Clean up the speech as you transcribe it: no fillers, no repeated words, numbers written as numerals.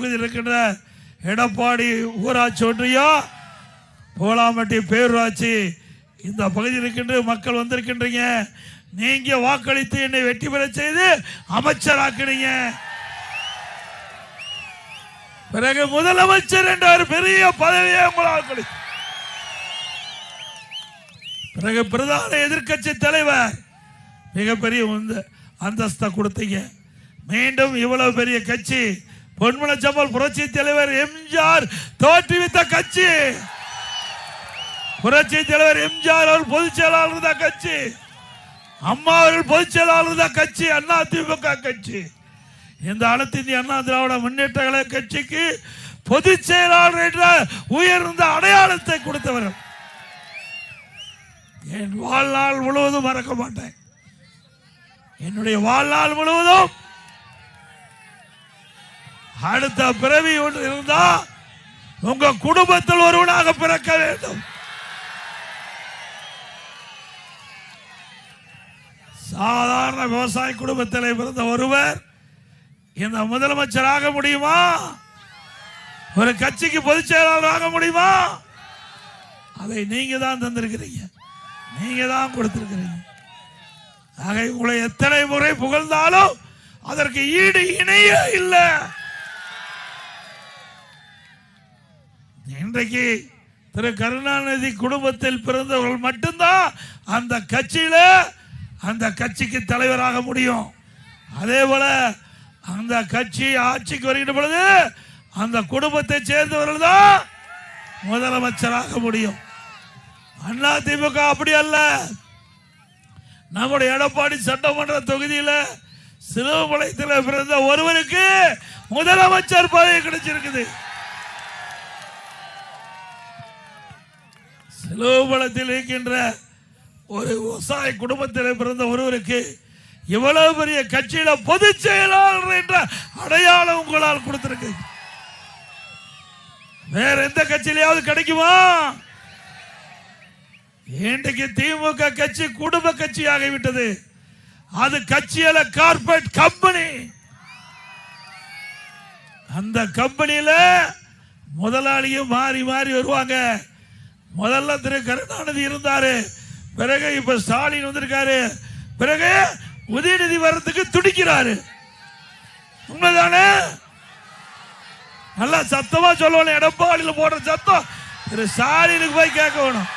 தொகுதியில் இருக்கின்ற எடப்பாடி ஊராட்சி ஒன்றியம், போலாம்பட்டி பேரூராட்சி, இந்த பகுதியில் இருக்கின்ற மக்கள் வந்திருக்கின்றீங்க. நீங்க வாக்களித்து என்னை வெற்றி பெற செய்து அமைச்சராக்குனீங்க. பிறகு முதலமைச்சர் என்ற ஒரு பெரிய பதவியை உங்களால் கொடுத்து, பிறகு பிரதான எதிர்கட்சி தலைவர் மிகப்பெரிய அந்தஸ்தை கொடுத்தீங்க. மீண்டும் இவ்வளவு பெரிய கட்சி, பொன்மனச்சம்பல் புரட்சி தலைவர் எம்ஜிஆர் தோற்றுவித்த கட்சி, புரட்சி தலைவர் எம்ஜிஆர் அவர்கள் பொதுச் செயலாளர் தான் கட்சி, அம்மா அவர்கள் பொதுச் செயலாளர் தான் கட்சி, அண்ணா திமுக கட்சி. இந்த அனைத்து இந்திய அண்ணா திராவிட முன்னேற்ற கழக கட்சிக்கு பொதுச் செயலாளர் என்ற உயர்ந்த அடையாளத்தை கொடுத்தவர்கள் என் வாழ்நாள் முழுவதும் மறக்க மாட்டேன். என்னுடைய வாழ்நாள் முழுவதும் அடுத்த பிறவி ஒன்று இருந்தா உங்க குடும்பத்தில் ஒருவனாக பிறக்க வேண்டும். சாதாரண விவசாய குடும்பத்தில் பிறந்த ஒருவர் இந்த முதலமைச்சராக முடியுமா? ஒரு கட்சிக்கு பொதுச் செயலாளராக முடியுமா? அதை நீங்க தான் தந்திருக்கிறீங்க, நீங்க தான் கொடுத்திருக்கிறீங்க. ஆக உங்களை எத்தனை முறை புகழ்ந்தாலும் அதற்கு ஈடு இணையே இல்லை. இன்றைக்கு திரு கருணாநிதி குடும்பத்தில் பிறந்தவர்கள் மட்டும்தான் அந்த கட்சியில அந்த கட்சிக்கு தலைவராக முடியும். அதே போல அந்த கட்சி ஆட்சிக்கு வருகின்ற பொழுது அந்த குடும்பத்தை சேர்ந்தவர்கள் தான் முதலமைச்சராக முடியும். அண்ணா திமுக அப்படி அல்ல. நம்முடைய எடப்பாடி சட்டமன்ற தொகுதியில் சிலுவம்பாளையத்தில் பிறந்த ஒருவருக்கு முதலமைச்சர் பதவி கிடைச்சிருக்குது. சிலுவம்பாளையத்தில் இருக்கின்ற ஒரு விவசாய குடும்பத்தில் பிறந்த ஒருவருக்கு இவ்வளவு பெரிய கட்சியில பொதுச் செயலாளர் என்ற அடையாளம் உங்களால் கொடுத்திருக்கு. வேற எந்த கட்சியிலாவது கிடைக்குமா? இன்றைக்கு திமுக கட்சி குடும்ப கட்சி ஆகிவிட்டது. அது கட்சியில கார்பரேட் கம்பெனி. அந்த கம்பெனியில முதலாளியும் மாறி மாறி வருவாங்க. முதல்ல திரு கருணாநிதி இருந்தாரு, பிறகு இப்ப ஸ்டாலின் வந்திருக்காரு, பிறகு உதயநிதி வர்றதுக்கு துடிக்கிறாரு. உண்மைதானே? நல்லா சத்தமா சொல்லணும். எடப்பாடியில் போடுற சத்தம் திரு ஸ்டாலினுக்கு போய் கேட்க வேணும்.